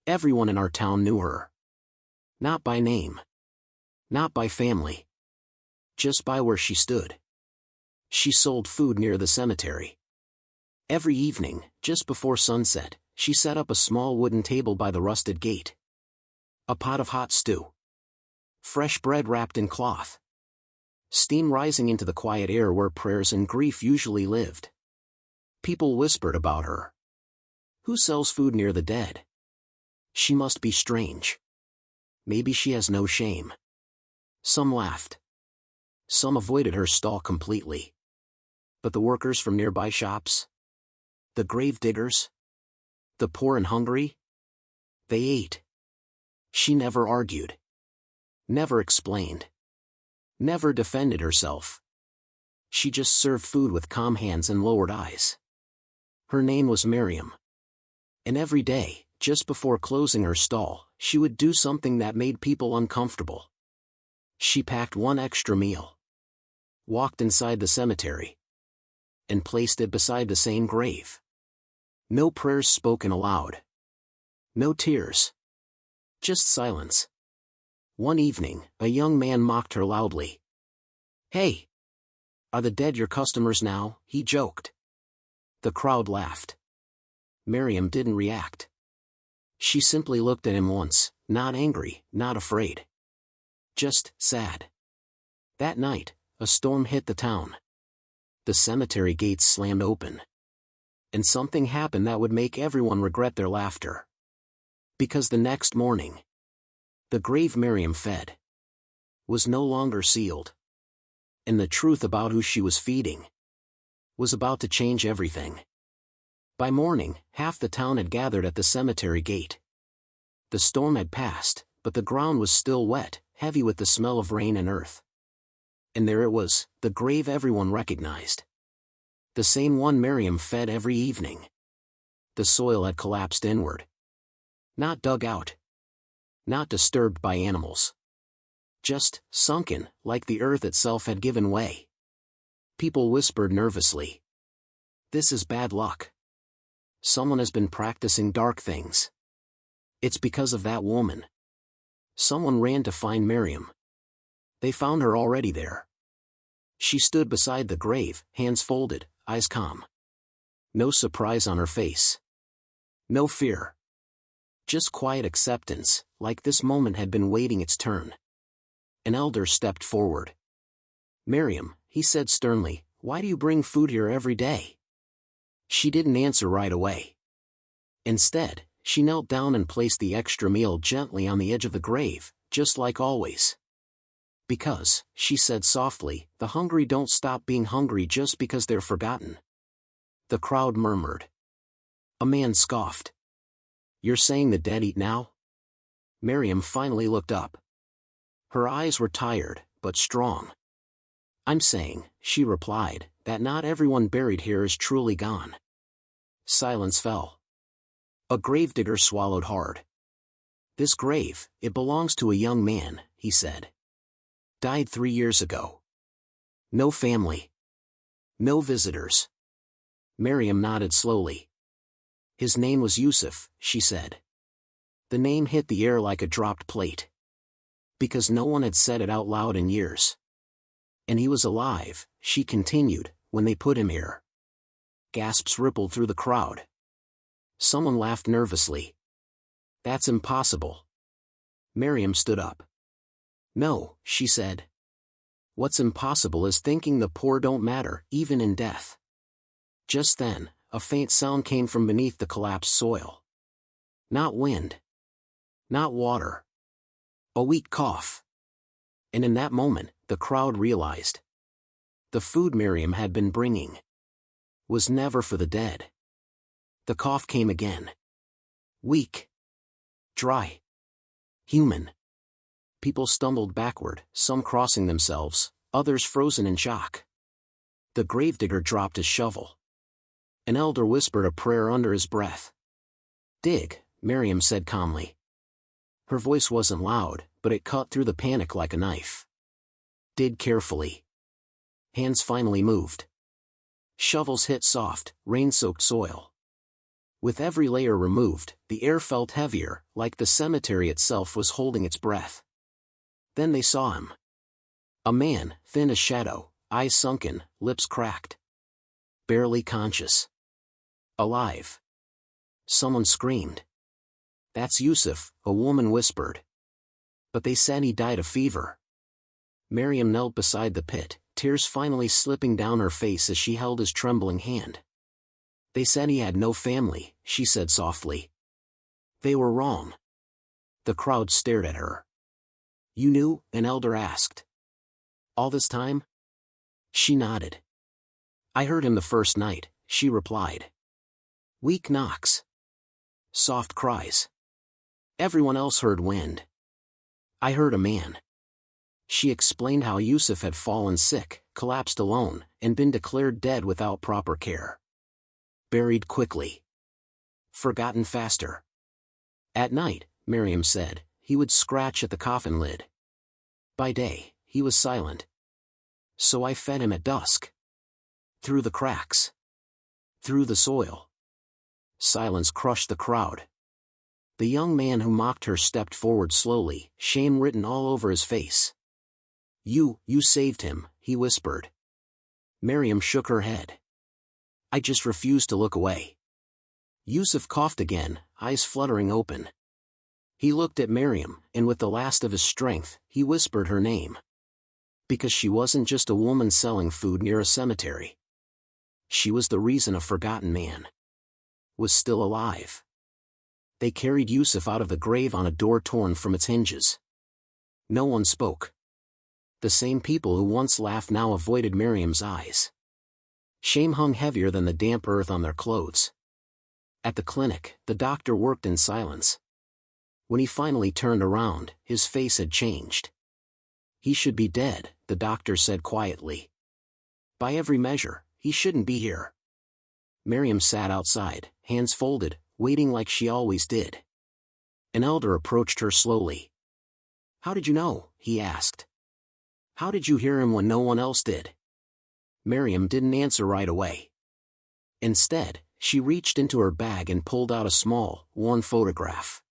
Everyone in our town knew her. Not by name. Not by family. Just by where she stood. She sold food near the cemetery. Every evening, just before sunset, she set up a small wooden table by the rusted gate. A pot of hot stew. Fresh bread wrapped in cloth. Steam rising into the quiet air where prayers and grief usually lived. People whispered about her. Who sells food near the dead? She must be strange. Maybe she has no shame. Some laughed. Some avoided her stall completely. But the workers from nearby shops? The grave diggers? The poor and hungry? They ate. She never argued. Never explained. Never defended herself. She just served food with calm hands and lowered eyes. Her name was Miriam. And every day, just before closing her stall, she would do something that made people uncomfortable. She packed one extra meal. Walked inside the cemetery. And placed it beside the same grave. No prayers spoken aloud. No tears. Just silence. One evening, a young man mocked her loudly. "Hey! Are the dead your customers now?" he joked. The crowd laughed. Miriam didn't react. She simply looked at him once, not angry, not afraid. Just sad. That night, a storm hit the town. The cemetery gates slammed open. And something happened that would make everyone regret their laughter. Because the next morning, the grave Miriam fed was no longer sealed. And the truth about who she was feeding was about to change everything. By morning, half the town had gathered at the cemetery gate. The storm had passed, but the ground was still wet, heavy with the smell of rain and earth. And there it was, the grave everyone recognized. The same one Miriam fed every evening. The soil had collapsed inward. Not dug out. Not disturbed by animals. Just sunken, like the earth itself had given way. People whispered nervously. "This is bad luck. Someone has been practicing dark things. It's because of that woman." Someone ran to find Miriam. They found her already there. She stood beside the grave, hands folded, eyes calm. No surprise on her face. No fear. Just quiet acceptance, like this moment had been waiting its turn. An elder stepped forward. "Miriam," he said sternly, "why do you bring food here every day?" She didn't answer right away. Instead, she knelt down and placed the extra meal gently on the edge of the grave, just like always. "Because," she said softly, "the hungry don't stop being hungry just because they're forgotten." The crowd murmured. A man scoffed. "You're saying the dead eat now?" Miriam finally looked up. Her eyes were tired, but strong. "I'm saying," she replied, "that not everyone buried here is truly gone." Silence fell. A gravedigger swallowed hard. "This grave, it belongs to a young man," he said. "Died 3 years ago. No family. No visitors." Miriam nodded slowly. "His name was Yusuf," she said. The name hit the air like a dropped plate. Because no one had said it out loud in years. "And he was alive," she continued, "when they put him here." Gasps rippled through the crowd. Someone laughed nervously. "That's impossible." Miriam stood up. "No," she said. "What's impossible is thinking the poor don't matter, even in death." Just then, a faint sound came from beneath the collapsed soil. Not wind. Not water. A weak cough. And in that moment, the crowd realized. The food Miriam had been bringing was never for the dead. The cough came again. Weak. Dry. Human. People stumbled backward, some crossing themselves, others frozen in shock. The gravedigger dropped his shovel. An elder whispered a prayer under his breath. "Dig," Miriam said calmly. Her voice wasn't loud, but it cut through the panic like a knife. Dig carefully. Hands finally moved. Shovels hit soft, rain-soaked soil. With every layer removed, the air felt heavier, like the cemetery itself was holding its breath. Then they saw him. A man, thin as shadow, eyes sunken, lips cracked. Barely conscious. Alive. Someone screamed. "That's Yusuf," a woman whispered. "But they said he died of fever." Miriam knelt beside the pit, tears finally slipping down her face as she held his trembling hand. "They said he had no family," she said softly. "They were wrong." The crowd stared at her. "You knew?" an elder asked. "All this time?" She nodded. "I heard him the first night," she replied. Weak knocks. Soft cries. Everyone else heard wind. "I heard a man." She explained how Yusuf had fallen sick, collapsed alone, and been declared dead without proper care. Buried quickly. Forgotten faster. At night, Miriam said, he would scratch at the coffin lid. By day, he was silent. So I fed him at dusk. Through the cracks. Through the soil. Silence crushed the crowd. The young man who mocked her stepped forward slowly, shame written all over his face. You saved him," he whispered. Miriam shook her head. "I just refused to look away." Yusuf coughed again, eyes fluttering open. He looked at Miriam, and with the last of his strength, he whispered her name. Because she wasn't just a woman selling food near a cemetery. She was the reason a forgotten man was still alive. They carried Yusuf out of the grave on a door torn from its hinges. No one spoke. The same people who once laughed now avoided Miriam's eyes. Shame hung heavier than the damp earth on their clothes. At the clinic, the doctor worked in silence. When he finally turned around, his face had changed. "He should be dead," the doctor said quietly. "By every measure, he shouldn't be here." Miriam sat outside, hands folded, waiting like she always did. An elder approached her slowly. "How did you know?" he asked. "How did you hear him when no one else did?" Miriam didn't answer right away. Instead, she reached into her bag and pulled out a small, worn photograph.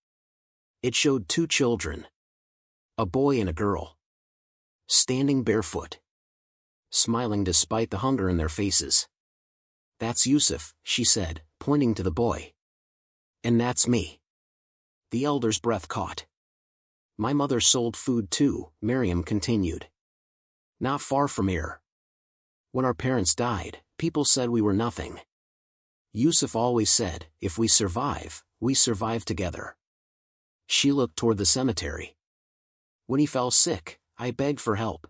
It showed two children. A boy and a girl. Standing barefoot. Smiling despite the hunger in their faces. "That's Yusuf," she said, pointing to the boy. "And that's me." The elder's breath caught. "My mother sold food too," Miriam continued. "Not far from here. When our parents died, people said we were nothing. Yusuf always said, if we survive together." She looked toward the cemetery. "When he fell sick, I begged for help.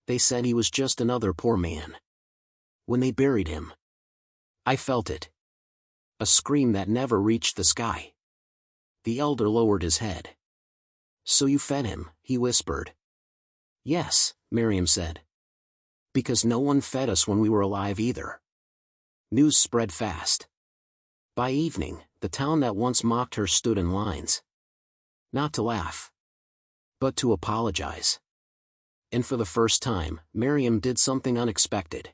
They said he was just another poor man. When they buried him, I felt it. A scream that never reached the sky." The elder lowered his head. "So you fed him," he whispered. "Yes," Miriam said. "Because no one fed us when we were alive either." News spread fast. By evening, the town that once mocked her stood in lines. Not to laugh, but to apologize. And for the first time, Miriam did something unexpected.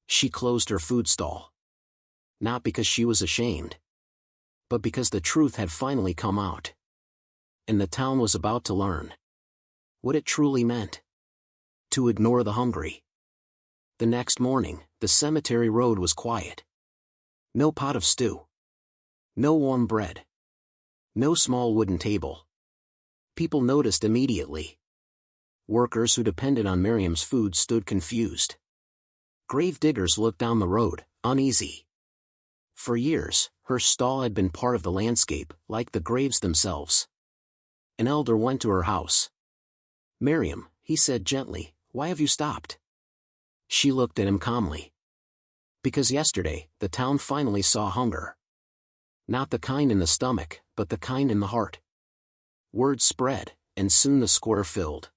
She closed her food stall. Not because she was ashamed, but because the truth had finally come out. And the town was about to learn what it truly meant to ignore the hungry. The next morning, the cemetery road was quiet. No pot of stew. No warm bread. No small wooden table. People noticed immediately. Workers who depended on Miriam's food stood confused. Grave diggers looked down the road, uneasy. For years, her stall had been part of the landscape, like the graves themselves. An elder went to her house. "Miriam," he said gently, "why have you stopped?" She looked at him calmly. "Because yesterday, the town finally saw hunger. Not the kind in the stomach, but the kind in the heart." Word spread, and soon the square filled.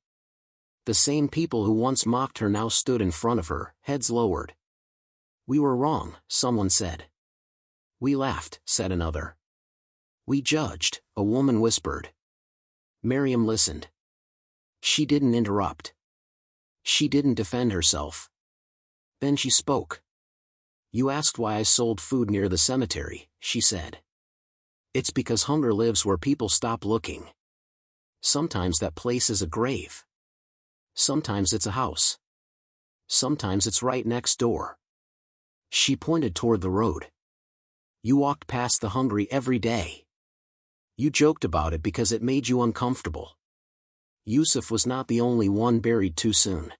The same people who once mocked her now stood in front of her, heads lowered. "We were wrong," someone said. "We laughed," said another. "We judged," a woman whispered. Miriam listened. She didn't interrupt. She didn't defend herself. Then she spoke. You asked why I sold food near the cemetery, she said. It's because hunger lives where people stop looking. Sometimes that place is a grave. Sometimes it's a house. Sometimes it's right next door. She pointed toward the road. You walked past the hungry every day. You joked about it because it made you uncomfortable. Yusuf was not the only one buried too soon.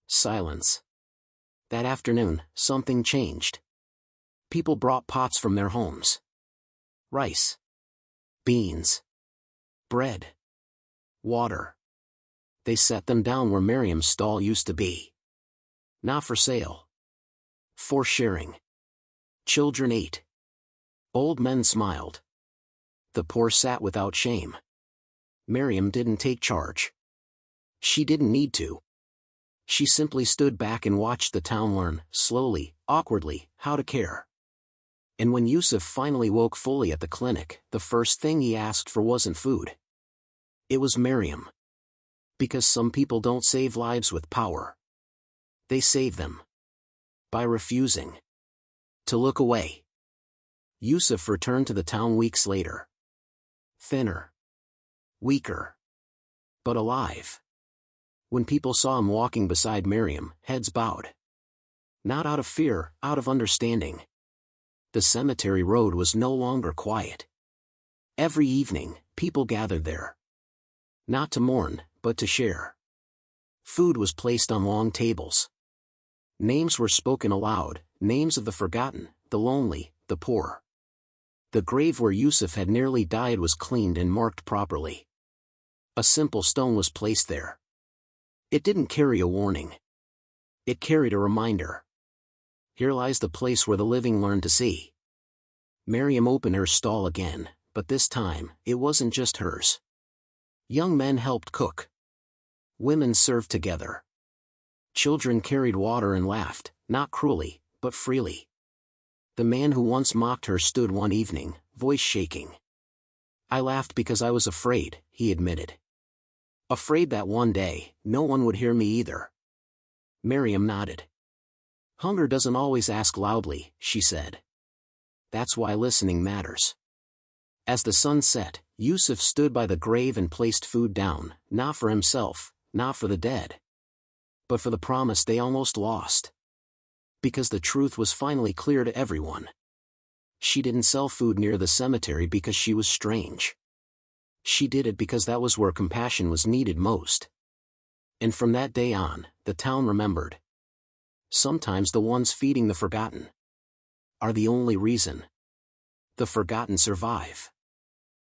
Silence. That afternoon, something changed. People brought pots from their homes. Rice. Beans. Bread. Water. They set them down where Miriam's stall used to be. Not for sale. For sharing. Children ate. Old men smiled. The poor sat without shame. Miriam didn't take charge. She didn't need to. She simply stood back and watched the town learn, slowly, awkwardly, how to care. And when Yusuf finally woke fully at the clinic, the first thing he asked for wasn't food. It was Miriam. Because some people don't save lives with power. They save them. By refusing to look away. Yusuf returned to the town weeks later. Thinner. Weaker. But alive. When people saw him walking beside Miriam, heads bowed. Not out of fear, out of understanding. The cemetery road was no longer quiet. Every evening, people gathered there. Not to mourn, but to share. Food was placed on long tables. Names were spoken aloud, names of the forgotten, the lonely, the poor. The grave where Yusuf had nearly died was cleaned and marked properly. A simple stone was placed there. It didn't carry a warning. It carried a reminder. Here lies the place where the living learn to see. Miriam opened her stall again, but this time, it wasn't just hers. Young men helped cook. Women served together. Children carried water and laughed, not cruelly, but freely. The man who once mocked her stood one evening, voice shaking. I laughed because I was afraid, he admitted. Afraid that one day, no one would hear me either. Miriam nodded. Hunger doesn't always ask loudly, she said. That's why listening matters. As the sun set, Yusuf stood by the grave and placed food down, not for himself, not for the dead. But for the promise they almost lost. Because the truth was finally clear to everyone. She didn't sell food near the cemetery because she was strange. She did it because that was where compassion was needed most. And from that day on, the town remembered. Sometimes the ones feeding the forgotten are the only reason the forgotten survive.